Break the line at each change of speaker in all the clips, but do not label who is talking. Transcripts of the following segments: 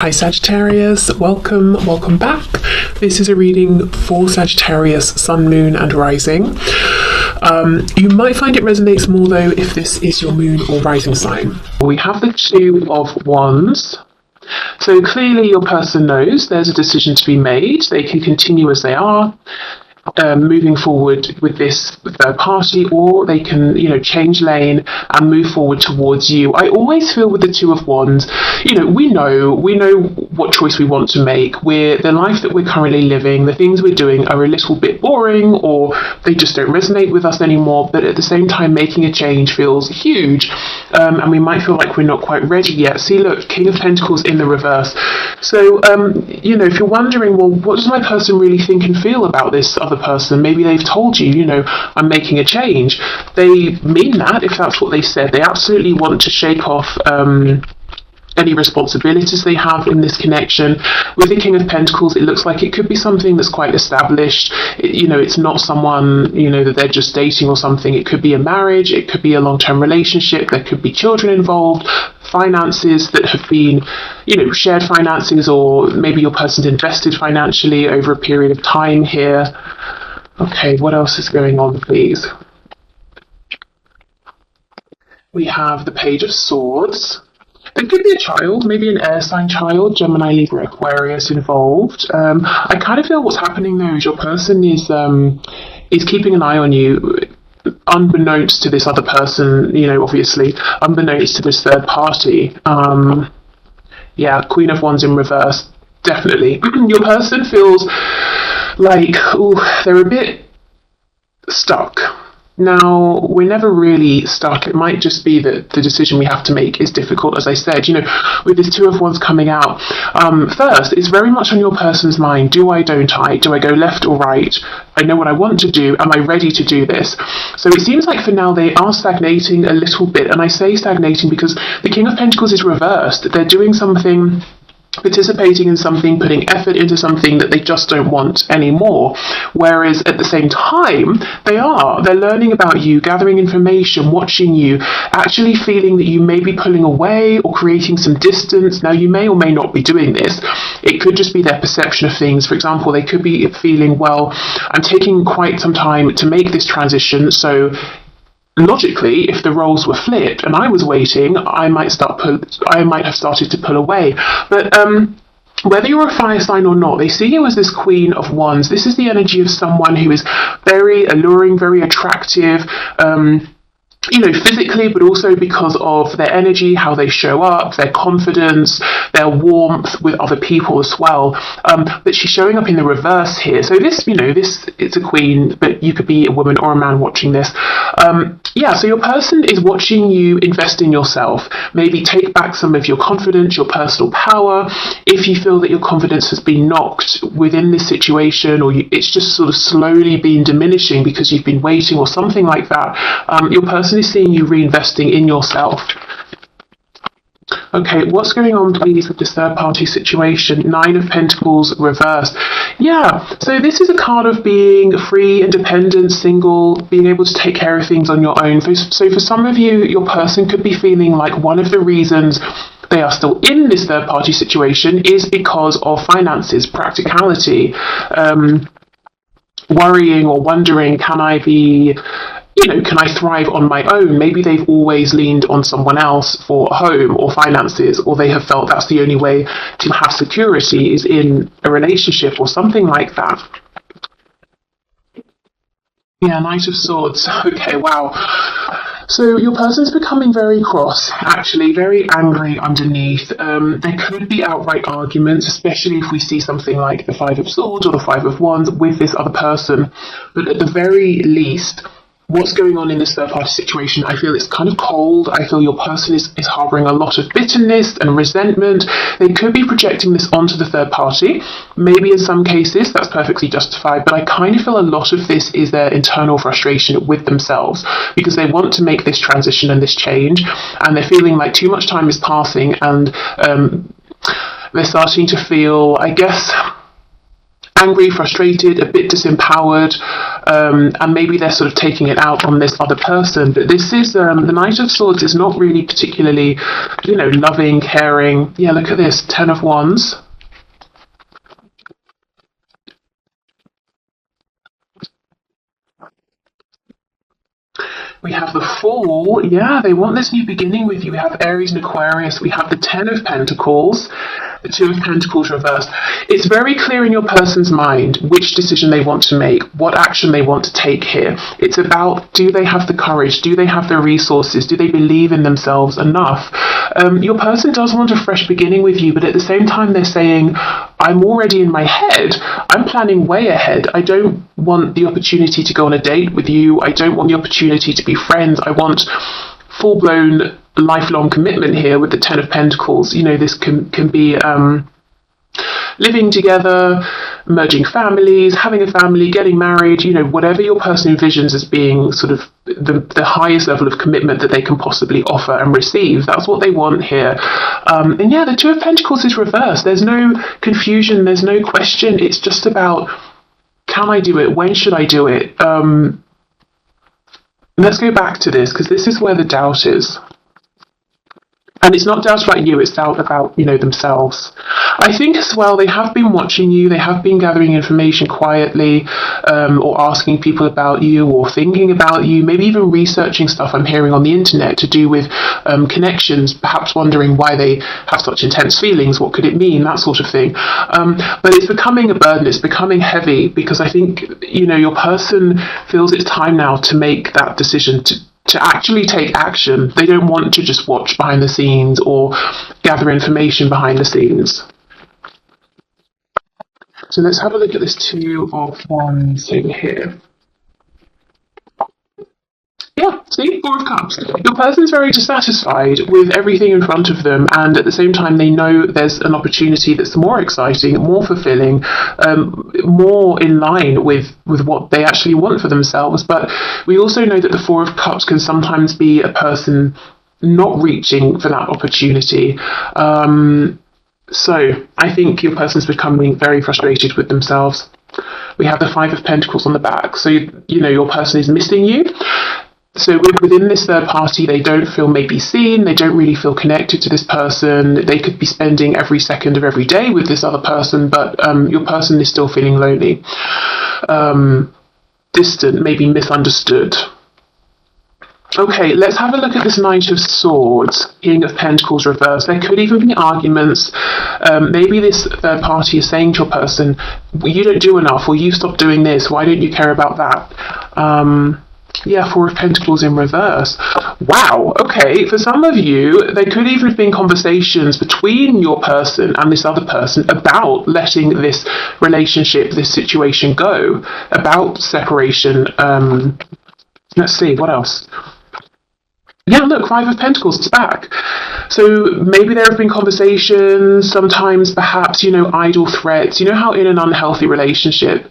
Hi Sagittarius, welcome back. This is a reading for Sagittarius, Sun, Moon and Rising. You might find it resonates more though if this is your Moon or Rising sign. We have the Two of Wands. So clearly your person knows there's a decision to be made. They can continue as they are, moving forward with this third party, or they can, change lane and move forward towards you. I always feel with the Two of Wands, we know what choice we want to make. The life that we're currently living, the things we're doing are a little bit boring, or they just don't resonate with us anymore, but at the same time making a change feels huge, and we might feel like we're not quite ready yet. See, look, King of Pentacles in the reverse. So if you're wondering, well, what does my person really think and feel about this other person? Maybe they've told you, I'm making a change. They mean that, if that's what they said. They absolutely want to shake off any responsibilities they have in this connection. With the King of Pentacles, it looks like it could be something that's quite established. It's not someone, that they're just dating or something. It could be a marriage, it could be a long-term relationship, there could be children involved, finances that have been, shared finances, or maybe your person's invested financially over a period of time here. Okay, what else is going on, please? We have the Page of Swords. There could be a child, maybe an air sign child, Gemini, Libra, Aquarius involved. I kind of feel what's happening there is your person is keeping an eye on you, unbeknownst to this other person, obviously, unbeknownst to this third party. Queen of Wands in reverse, definitely. Your person feels like, they're a bit stuck. Now, we're never really stuck. It might just be that the decision we have to make is difficult, as I said. With this Two of Wands coming out, first, it's very much on your person's mind. Do I, don't I? Do I go left or right? I know what I want to do. Am I ready to do this? So it seems like for now they are stagnating a little bit. And I say stagnating because the King of Pentacles is reversed. They're doing something, participating in something, putting effort into something that they just don't want anymore. Whereas at the same time, they're learning about you, gathering information, watching you, actually feeling that you may be pulling away or creating some distance. Now, you may or may not be doing this. It could just be their perception of things. For example, they could be feeling, well, I'm taking quite some time to make this transition, so logically, if the roles were flipped and I was waiting, I might have started to pull away. But whether you're a fire sign or not, they see you as this Queen of Wands. This is the energy of someone who is very alluring, very attractive, physically, but also because of their energy, how they show up, their confidence, their warmth with other people as well. But she's showing up in the reverse here. So this, it's a queen, but you could be a woman or a man watching this. So your person is watching you invest in yourself. Maybe take back some of your confidence, your personal power. If you feel that your confidence has been knocked within this situation, or it's just sort of slowly been diminishing because you've been waiting or something like that, your person is seeing you reinvesting in yourself. Okay, what's going on, please, with this third party situation? Nine of Pentacles reversed. So this is a card of being free, independent, single, being able to take care of things on your own. So for some of you, your person could be feeling like one of the reasons they are still in this third party situation is because of finances, practicality, worrying or wondering, can I thrive on my own? Maybe they've always leaned on someone else for a home or finances, or they have felt that's the only way to have security is in a relationship or something like that. Knight of Swords. Okay, wow. So your person's becoming very cross, actually, very angry underneath. There could be outright arguments, especially if we see something like the Five of Swords or the Five of Wands with this other person. But at the very least, what's going on in this third party situation, I feel it's kind of cold. I feel your person is harboring a lot of bitterness and resentment. They could be projecting this onto the third party. Maybe in some cases that's perfectly justified, but I kind of feel a lot of this is their internal frustration with themselves because they want to make this transition and this change, and they're feeling like too much time is passing, and they're starting to feel, I guess, angry, frustrated, a bit disempowered, and maybe they're sort of taking it out on this other person. But this is, the Knight of Swords is not really particularly, loving, caring. Yeah, look at this, Ten of Wands. We have the Fool. Yeah, they want this new beginning with you. We have Aries and Aquarius. We have the Ten of Pentacles, the Two of Pentacles reversed. It's very clear in your person's mind which decision they want to make, what action they want to take here. It's about, do they have the courage? Do they have the resources? Do they believe in themselves enough? Your person does want a fresh beginning with you, but at the same time they're saying, I'm already in my head. I'm planning way ahead. I don't want the opportunity to go on a date with you. I don't want the opportunity to be friends. I want full-blown lifelong commitment here with the Ten of Pentacles. This can be living together, merging families, having a family, getting married, whatever your person envisions as being sort of the highest level of commitment that they can possibly offer and receive. That's what they want here. And yeah, the Two of Pentacles is reversed. There's no confusion, there's no question. It's just about, can I do it? When should I do it? Let's go back to this, because this is where the doubt is. And it's not doubt about you, it's doubt about, themselves. I think as well, they have been watching you, they have been gathering information quietly, or asking people about you, or thinking about you, maybe even researching stuff I'm hearing on the internet to do with connections, perhaps wondering why they have such intense feelings, what could it mean, that sort of thing. But it's becoming a burden, it's becoming heavy, because I think, your person feels it's time now to make that decision to actually take action. They don't want to just watch behind the scenes or gather information behind the scenes. So let's have a look at this Two of Wands over here. Yeah, see, Four of Cups. Your person is very dissatisfied with everything in front of them, and at the same time they know there's an opportunity that's more exciting, more fulfilling, more in line with what they actually want for themselves. But we also know that the Four of Cups can sometimes be a person not reaching for that opportunity. So I think your person's becoming very frustrated with themselves. We have the Five of Pentacles on the back. So, your person is missing you. So within this third party, they don't feel maybe seen, they don't really feel connected to this person. They could be spending every second of every day with this other person, but your person is still feeling lonely, distant, maybe misunderstood. Okay, let's have a look at this Knight of Swords, King of Pentacles reversed. There could even be arguments. Maybe this third party is saying to your person, you don't do enough, or you stop doing this, why don't you care about that? Yeah, Four of Pentacles in reverse. Wow, okay, for some of you, there could even have been conversations between your person and this other person about letting this relationship, this situation go, about separation. Let's see, what else? Yeah, look, Five of Pentacles is back. So maybe there have been conversations, sometimes perhaps, idle threats. You know how in an unhealthy relationship,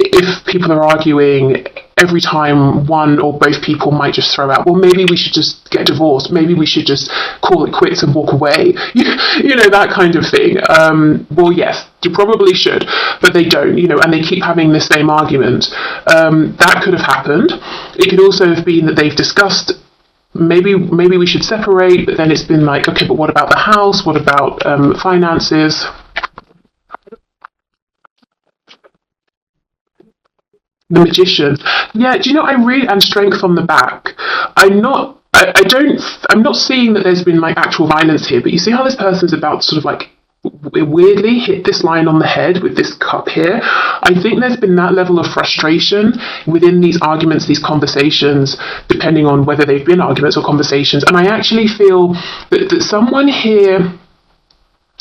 if people are arguing, every time one or both people might just throw out, well, maybe we should just get divorced, maybe we should just call it quits and walk away, that kind of thing. Well, yes, you probably should, but they don't, and they keep having the same argument. That could have happened. It could also have been that they've discussed, maybe we should separate, but then it's been like, okay, but what about the house? What about finances? The Magician. Yeah, do you know, and Strength on the back. I'm not seeing that there's been like actual violence here, but you see how this person's about to sort of like weirdly hit this line on the head with this cup here. I think there's been that level of frustration within these arguments, these conversations, depending on whether they've been arguments or conversations. And I actually feel that someone here,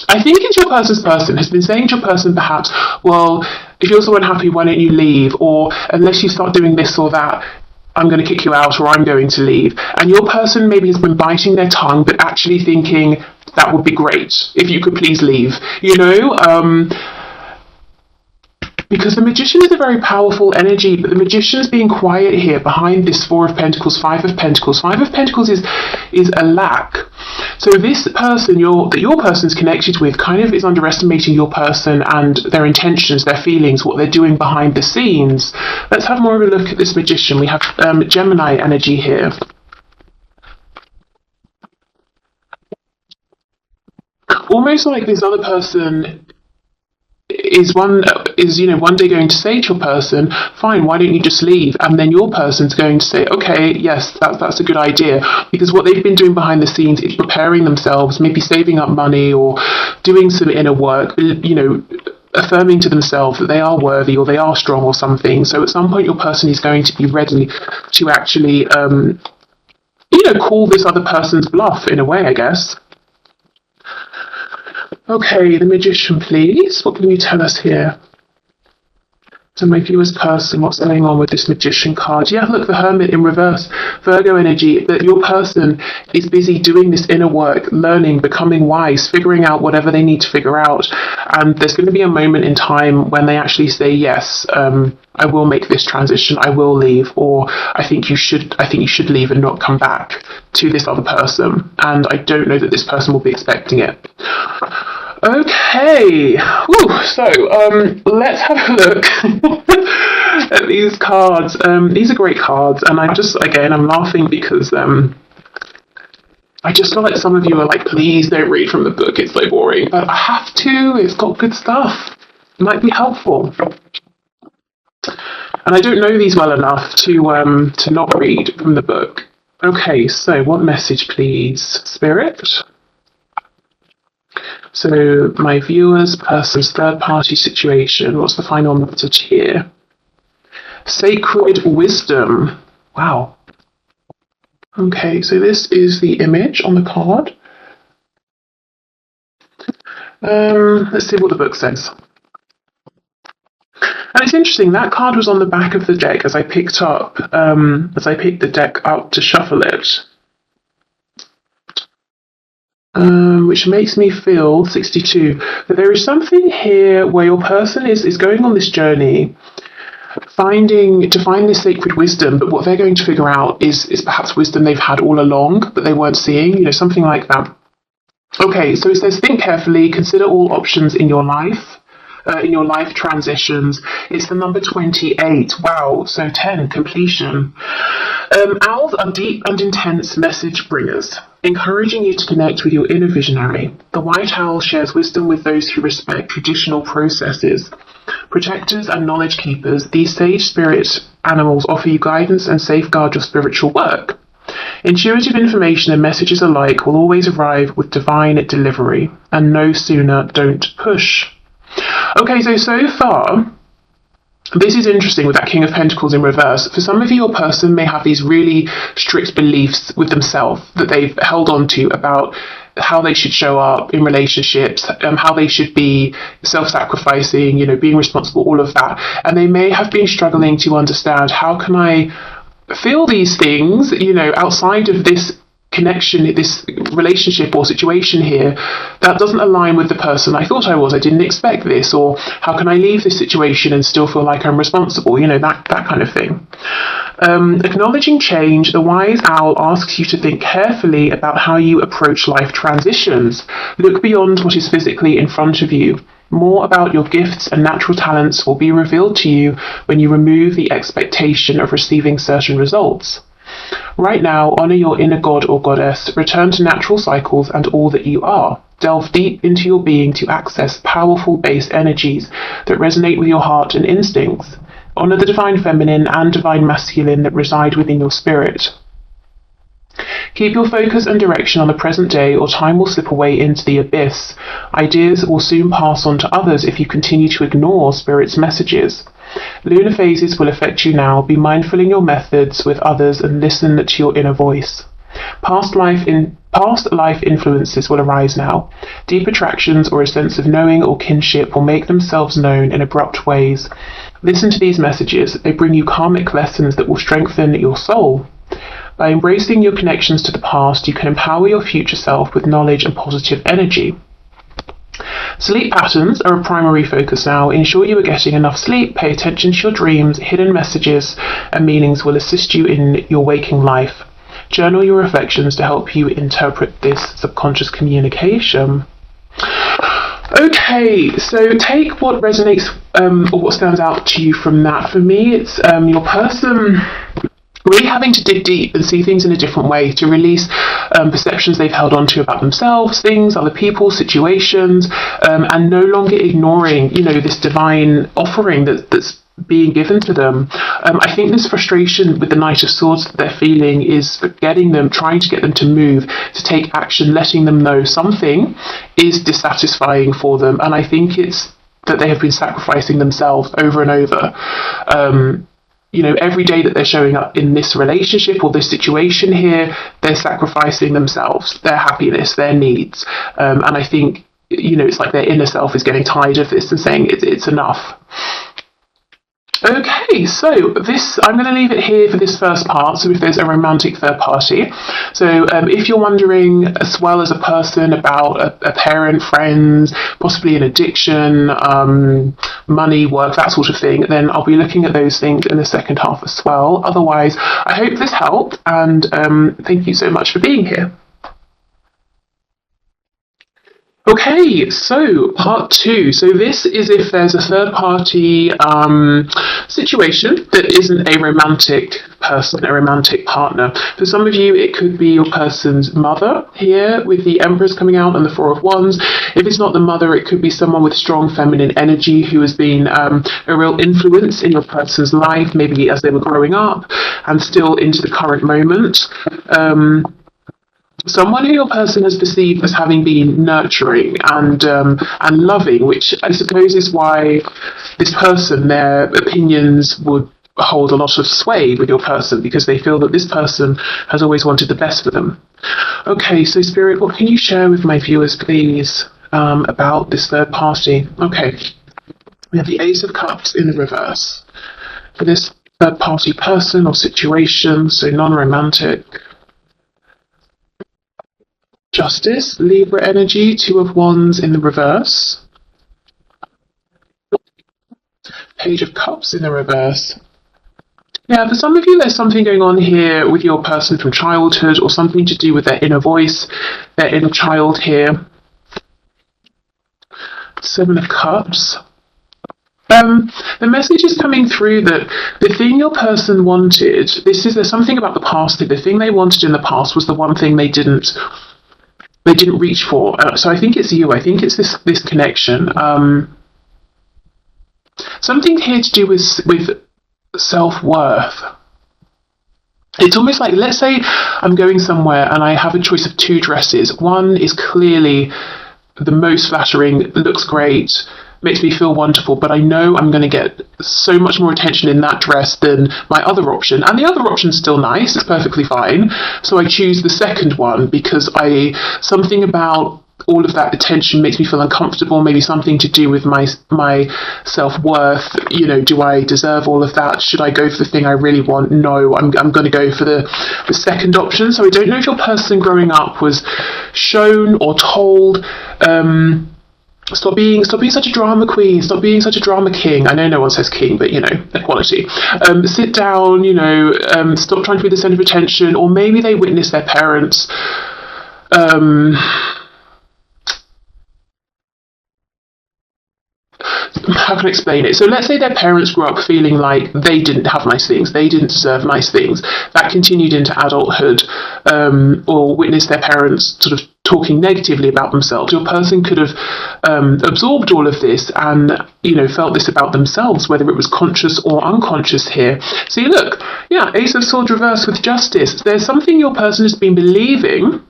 I think it's your person's person, has been saying to your person perhaps, well, if you're so unhappy, why don't you leave? Or unless you start doing this or that, I'm going to kick you out, or I'm going to leave. And your person maybe has been biting their tongue, but actually thinking, that would be great if you could please leave, because the Magician is a very powerful energy, but the Magician's being quiet here behind this Four of Pentacles, Five of Pentacles. Five of Pentacles is a lack. So this person that your person's connected with kind of is underestimating your person and their intentions, their feelings, what they're doing behind the scenes. Let's have more of a look at this Magician. We have Gemini energy here. Almost like this other person is one day going to say to your person, fine, why don't you just leave? And then your person's going to say, okay, yes, that's a good idea, because what they've been doing behind the scenes is preparing themselves, maybe saving up money or doing some inner work, affirming to themselves that they are worthy or they are strong or something. So at some point your person is going to be ready to actually call this other person's bluff in a way, I guess. Okay, the Magician, please. What can you tell us here? So my viewer's person, what's going on with this Magician card? Yeah, look, the Hermit in reverse. Virgo energy, that your person is busy doing this inner work, learning, becoming wise, figuring out whatever they need to figure out. And there's going to be a moment in time when they actually say, yes, I will make this transition, I will leave, or I think you should leave and not come back to this other person. And I don't know that this person will be expecting it. Okay, so let's have a look at these cards. These are great cards, and I'm laughing because I just feel like some of you are like, please don't read from the book, it's so boring. But I have to, it's got good stuff. It might be helpful. And I don't know these well enough to not read from the book. Okay, so what message, please, Spirit? So my viewer's person's third-party situation. What's the final message here? Sacred wisdom. Wow. Okay, so this is the image on the card. Let's see what the book says. And it's interesting, that card was on the back of the deck as I picked the deck up to shuffle it. Which makes me feel, 62, that there is something here where your person is going on this journey, to find this sacred wisdom, but what they're going to figure out is perhaps wisdom they've had all along, but they weren't seeing, something like that. Okay, so it says, think carefully, consider all options in your life transitions. It's the number 28. Wow, so 10, completion. Owls are deep and intense message bringers, encouraging you to connect with your inner visionary. The white owl shares wisdom with those who respect traditional processes. Protectors and knowledge keepers, these sage spirit animals offer you guidance and safeguard your spiritual work. Intuitive information and messages alike will always arrive with divine delivery, and no sooner, don't push. Okay, so far, this is interesting with that King of Pentacles in reverse. For some of you, your person may have these really strict beliefs with themselves that they've held on to about how they should show up in relationships, how they should be self-sacrificing, being responsible, all of that. And they may have been struggling to understand, how can I feel these things, outside of this connection, this relationship or situation here that doesn't align with the person I thought I was. I didn't expect this. Or how can I leave this situation and still feel like I'm responsible? That kind of thing. Acknowledging change, the wise owl asks you to think carefully about how you approach life transitions. Look beyond what is physically in front of you. More about your gifts and natural talents will be revealed to you when you remove the expectation of receiving certain results. Right now, honor your inner god or goddess, return to natural cycles and all that you are. Delve deep into your being to access powerful base energies that resonate with your heart and instincts. Honor the divine feminine and divine masculine that reside within your spirit. Keep your focus and direction on the present day, or time will slip away into the abyss. Ideas will soon pass on to others if you continue to ignore Spirit's messages. Lunar phases will affect you now. Be mindful in your methods with others and listen to your inner voice. Past life influences will arise now. Deep attractions or a sense of knowing or kinship will make themselves known in abrupt ways. Listen to these messages. They bring you karmic lessons that will strengthen your soul. By embracing your connections to the past, you can empower your future self with knowledge and positive energy. Sleep patterns are a primary focus now. Ensure you are getting enough sleep, pay attention to your dreams, hidden messages and meanings will assist you in your waking life. Journal your reflections to help you interpret this subconscious communication. Okay, so take what resonates or what stands out to you from that. For me, it's your person really having to dig deep and see things in a different way, to release perceptions they've held on to about themselves, things, other people, situations, and no longer ignoring, this divine offering that's being given to them. I think this frustration with the Knight of Swords that they're feeling is trying to get them to move, to take action, letting them know something is dissatisfying for them. And I think it's that they have been sacrificing themselves over and over. Every day that they're showing up in this relationship or this situation here, they're sacrificing themselves, their happiness, their needs. And I think, it's like their inner self is getting tired of this and saying it's enough. Okay, so I'm going to leave it here for this first part, so if there's a romantic third party. So if you're wondering as well as a person about a parent, friends, possibly an addiction, money, work, that sort of thing, then I'll be looking at those things in the second half as well. Otherwise, I hope this helped, and thank you so much for being here. Okay, so part 2. So this is if there's a third party situation that isn't a romantic person, a romantic partner. For some of you, it could be your person's mother here with the Empress coming out and the Four of Wands. If it's not the mother, it could be someone with strong feminine energy who has been a real influence in your person's life, maybe as they were growing up and still into the current moment. Someone who your person has perceived as having been nurturing and loving, which I suppose is why this person, their opinions would hold a lot of sway with your person, because they feel that this person has always wanted the best for them. Okay, so Spirit, what can you share with my viewers, please, about this third party? Okay, we have the Ace of Cups in the reverse. For this third party person or situation, so non-romantic. Justice, Libra energy, Two of Wands in the reverse. Page of Cups in the reverse. Yeah, for some of you, there's something going on here with your person from childhood, or something to do with their inner voice, their inner child here. Seven of Cups. The message is coming through that the thing your person wanted, there's something about the past, the thing they wanted in the past was the one thing they didn't reach for. So I think it's you. I think it's this connection. Something here to do with self-worth. It's almost like, let's say I'm going somewhere and I have a choice of 2 dresses. One is clearly the most flattering, looks great, makes me feel wonderful, but I know I'm going to get so much more attention in that dress than my other option. And the other option's still nice, it's perfectly fine. So I choose the second one because something about all of that attention makes me feel uncomfortable, maybe something to do with my self-worth. Do I deserve all of that? Should I go for the thing I really want? No, I'm going to go for the second option. So I don't know if your person growing up was shown or told, stop being such a drama queen, stop being such a drama king. I know no one says king, but equality. Sit down, stop trying to be the centre of attention. Or maybe they witnessed their parents how can I explain it? So let's say their parents grew up feeling like they didn't have nice things, they didn't deserve nice things. That continued into adulthood, or witnessed their parents sort of talking negatively about themselves. Your person could have absorbed all of this and, felt this about themselves, whether it was conscious or unconscious here. See, look, Ace of Swords reversed with Justice. There's something your person has been believing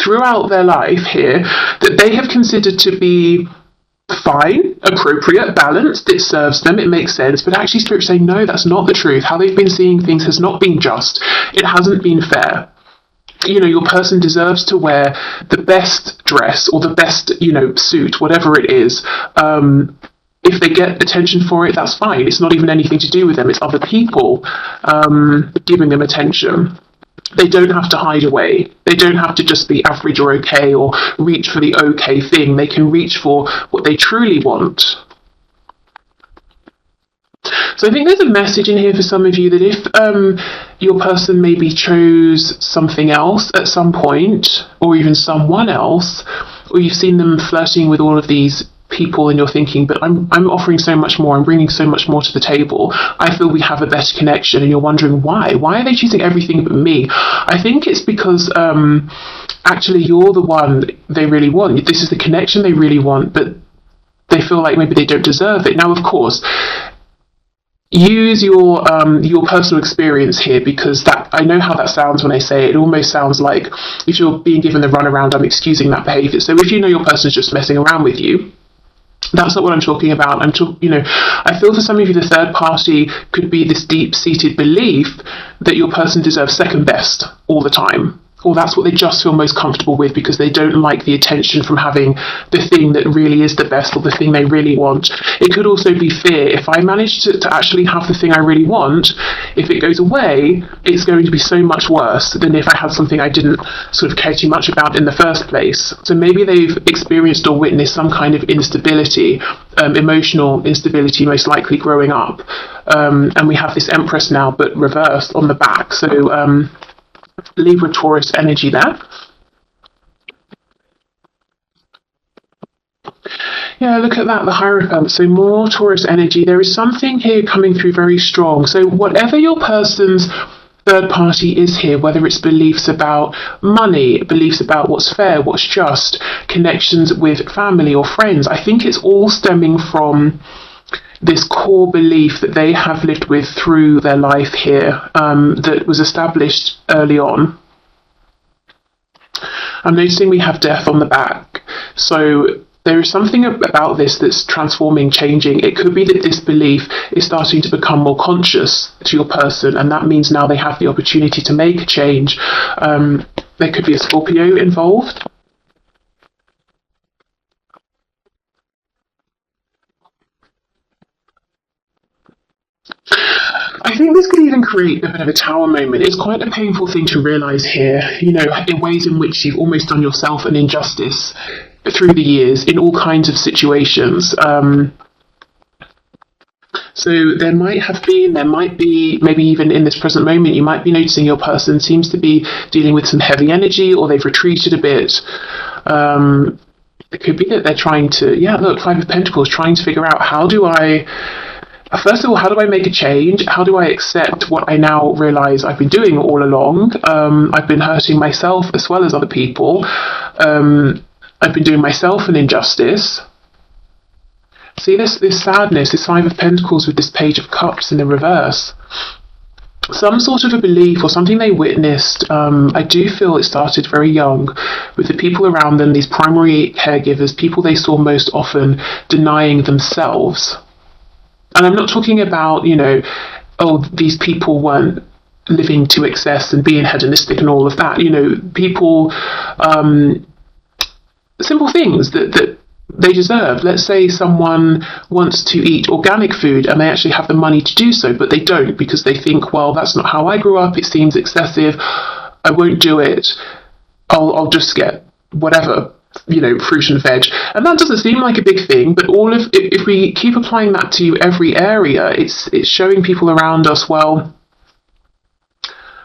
throughout their life here that they have considered to be fine, appropriate, balanced, it serves them, it makes sense, but actually Spirit saying, no, that's not the truth. How they've been seeing things has not been just. It hasn't been fair. Your person deserves to wear the best dress or the best, suit, whatever it is. If they get attention for it, that's fine. It's not even anything to do with them. It's other people giving them attention. They don't have to hide away. They don't have to just be average or okay or reach for the okay thing. They can reach for what they truly want. So I think there's a message in here for some of you that if your person maybe chose something else at some point, or even someone else, or you've seen them flirting with all of these people and you're thinking, but I'm offering so much more, I'm bringing so much more to the table, I feel we have a better connection, and you're wondering why are they choosing everything but me? I think it's because actually you're the one they really want. This is the connection they really want, but they feel like maybe they don't deserve it. Now, of course, use your personal experience here, because that, I know how that sounds when I say it. It almost sounds like if you're being given the runaround, I'm excusing that behavior. So if you know your person's just messing around with you, that's not what I'm talking about. I feel for some of you, the third party could be this deep-seated belief that your person deserves second best all the time, or that's what they just feel most comfortable with because they don't like the attention from having the thing that really is the best or the thing they really want. It could also be fear. If I manage to actually have the thing I really want, if it goes away, it's going to be so much worse than if I had something I didn't sort of care too much about in the first place. So maybe they've experienced or witnessed some kind of instability, emotional instability, most likely growing up. And we have this Empress now, but reversed on the back. So Libra, Taurus energy there. Yeah, look at that, the Hierophant. So more Taurus energy. There is something here coming through very strong. So whatever your person's third party is here, whether it's beliefs about money, beliefs about what's fair, what's just, connections with family or friends, I think it's all stemming from this core belief that they have lived with through their life here, that was established early on. I'm noticing we have death on the back. So there is something about this that's transforming, changing. It could be that this belief is starting to become more conscious to your person, and that means now they have the opportunity to make a change. There could be a Scorpio involved. I think this could even create a bit of a tower moment. It's quite a painful thing to realise here, in ways in which you've almost done yourself an injustice through the years in all kinds of situations. So there might be, maybe even in this present moment, you might be noticing your person seems to be dealing with some heavy energy, or they've retreated a bit. It could be that they're trying to, look, Five of Pentacles, trying to figure out first of all, how do I make a change? How do I accept what I now realise I've been doing all along? I've been hurting myself as well as other people. I've been doing myself an injustice. See this sadness, this Five of Pentacles with this Page of Cups in the reverse. Some sort of a belief or something they witnessed. I do feel it started very young with the people around them, these primary caregivers, people they saw most often denying themselves. And I'm not talking about, these people weren't living to excess and being hedonistic and all of that. People, simple things that they deserve. Let's say someone wants to eat organic food and they actually have the money to do so, but they don't because they think, well, that's not how I grew up. It seems excessive. I won't do it. I'll just get whatever, fruit and veg. And that doesn't seem like a big thing, but if we keep applying that to every area, it's showing people around us, well,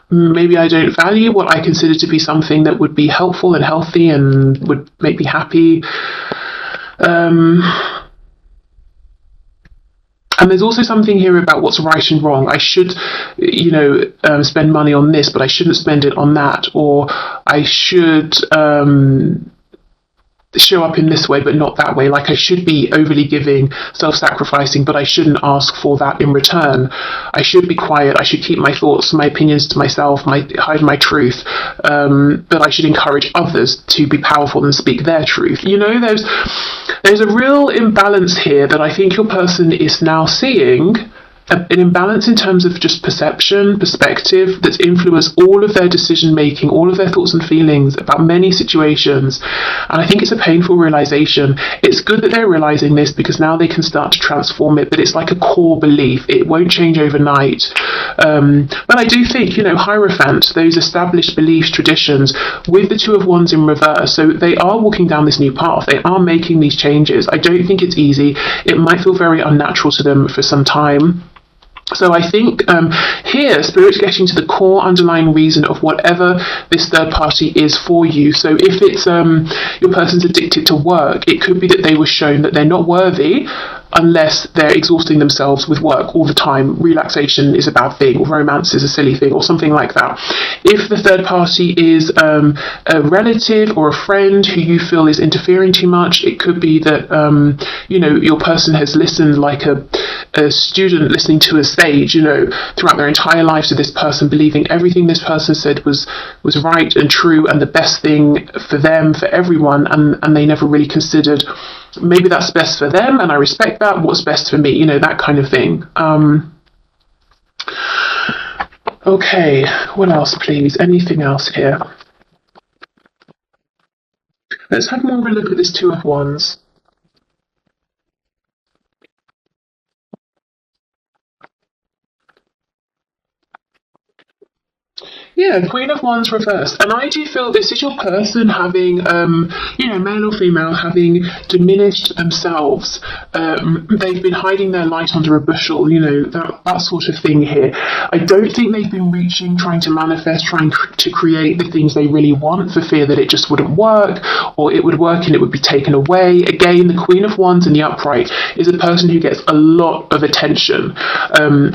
maybe I don't value what I consider to be something that would be helpful and healthy and would make me happy. And there's also something here about what's right and wrong. I should, spend money on this, but I shouldn't spend it on that. Or I should show up in this way, but not that way. Like I should be overly giving, self-sacrificing, but I shouldn't ask for that in return. I should be quiet. I should keep my thoughts, my opinions to myself, hide my truth. But I should encourage others to be powerful and speak their truth. There's a real imbalance here that I think your person is now seeing an imbalance in terms of just perception, perspective, that's influenced all of their decision making, all of their thoughts and feelings about many situations. And I think it's a painful realization. It's good that they're realizing this because now they can start to transform it, but it's like a core belief. It won't change overnight. But I do think, Hierophant, those established beliefs, traditions, with the Two of Wands in reverse, so they are walking down this new path. They are making these changes. I don't think it's easy. It might feel very unnatural to them for some time. So I think here, Spirit's getting to the core underlying reason of whatever this third party is for you. So if it's your person's addicted to work, it could be that they were shown that they're not worthy unless they're exhausting themselves with work all the time. Relaxation is a bad thing, or romance is a silly thing, or something like that. If the third party is a relative or a friend who you feel is interfering too much, it could be that your person has listened like a student listening to a stage, throughout their entire life to this person, believing everything this person said was right and true and the best thing for them, for everyone, and they never really considered maybe that's best for them, and I respect that. What's best for me? That kind of thing. Okay, what else, please? Anything else here? Let's have more of a look at this Two of Wands. Yeah, Queen of Wands reversed. And I do feel this is your person having, male or female, having diminished themselves. They've been hiding their light under a bushel, that sort of thing here. I don't think they've been reaching, trying to manifest, trying to create the things they really want for fear that it just wouldn't work, or it would work and it would be taken away. Again, the Queen of Wands in the upright is a person who gets a lot of attention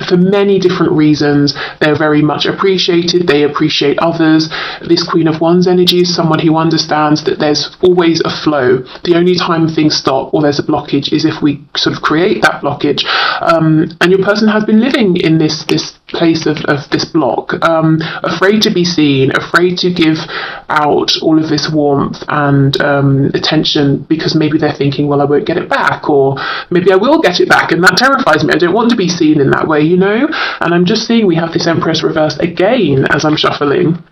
for many different reasons. They're very much appreciated. They appreciate others. This Queen of Wands energy is someone who understands that there's always a flow. The only time things stop or there's a blockage is if we sort of create that blockage. And your person has been living in this place of this block, afraid to be seen, afraid to give out all of this warmth and attention, because maybe they're thinking, well, I won't get it back, or maybe I will get it back, and that terrifies me. I don't want to be seen in that way, And I'm just seeing we have this Empress reversed again as I'm shuffling.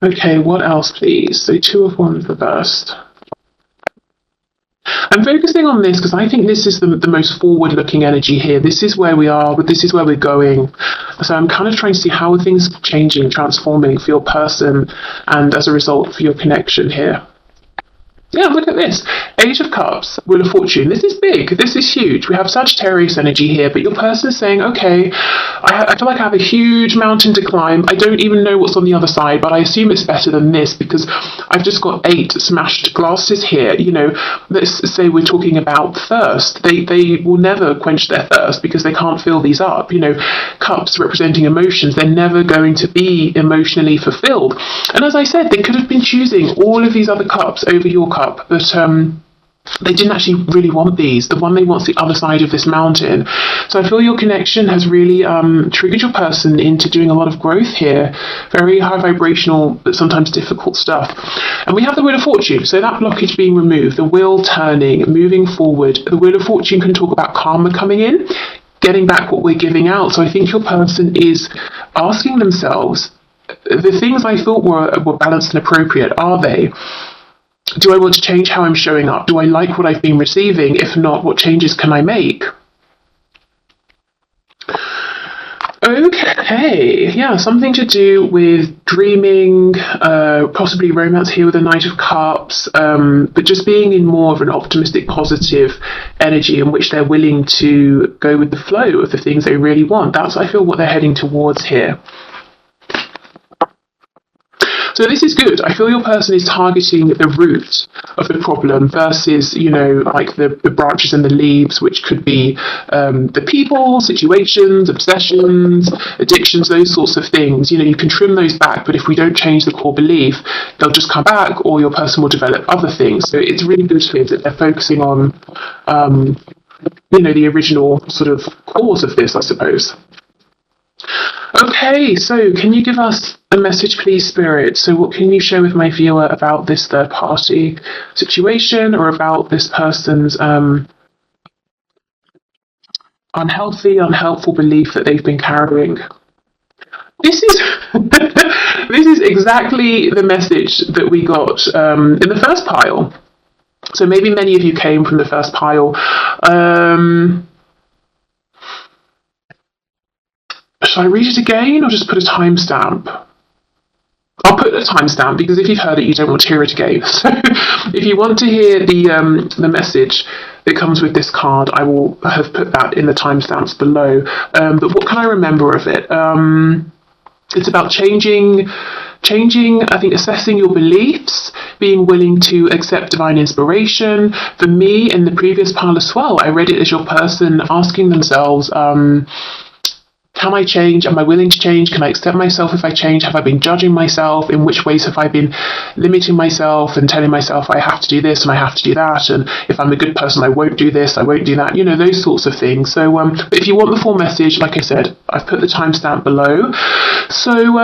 Okay, what else, please? So Two of Wands reversed. I'm focusing on this because I think this is the most forward-looking energy here. This is where we are, but this is where we're going. So I'm kind of trying to see how are things changing, transforming for your person, and as a result for your connection here. Yeah, look at this. Age of Cups, Wheel of Fortune. This is big. This is huge. We have Sagittarius energy here, but your person is saying, okay, I feel like I have a huge mountain to climb. I don't even know what's on the other side, but I assume it's better than this because I've just got 8 smashed glasses here. Let's say we're talking about thirst. They will never quench their thirst because they can't fill these up. Cups representing emotions. They're never going to be emotionally fulfilled. And as I said, they could have been choosing all of these other cups over your cup, but they didn't actually really want these. The one they want's the other side of this mountain. So I feel your connection has really triggered your person into doing a lot of growth here. Very high vibrational, but sometimes difficult stuff. And we have the Wheel of Fortune. So that blockage being removed, the wheel turning, moving forward. The Wheel of Fortune can talk about karma coming in, getting back what we're giving out. So I think your person is asking themselves, the things I thought were balanced and appropriate, are they? Do I want to change how I'm showing up? Do I like what I've been receiving? If not, what changes can I make? Okay, yeah, something to do with dreaming, possibly romance here with the Knight of Cups, but just being in more of an optimistic, positive energy in which they're willing to go with the flow of the things they really want. That's, I feel, what they're heading towards here. So this is good. I feel your person is targeting the root of the problem versus, like the branches and the leaves, which could be the people, situations, obsessions, addictions, those sorts of things. You can trim those back, but if we don't change the core belief, they'll just come back, or your person will develop other things. So it's really good here that they're focusing on, the original sort of cause of this, I suppose. Okay, so can you give us a message, please, Spirit? So what can you share with my viewer about this third party situation, or about this person's unhealthy, unhelpful belief that they've been carrying. This is this is exactly the message that we got in the first pile. So maybe many of you came from the first pile. Should I read it again or just put a timestamp? I'll put a timestamp because if you've heard it, you don't want to hear it again. So if you want to hear the message that comes with this card, I will have put that in the timestamps below. But what can I remember of it? It's about changing, I think, assessing your beliefs, being willing to accept divine inspiration. For me, in the previous pile as well, I read it as your person asking themselves, can I change? Am I willing to change? Can I accept myself if I change? Have I been judging myself? In which ways have I been limiting myself and telling myself I have to do this and I have to do that? And if I'm a good person, I won't do this, I won't do that. You know, those sorts of things. So but if you want the full message, like I said, I've put the timestamp below. So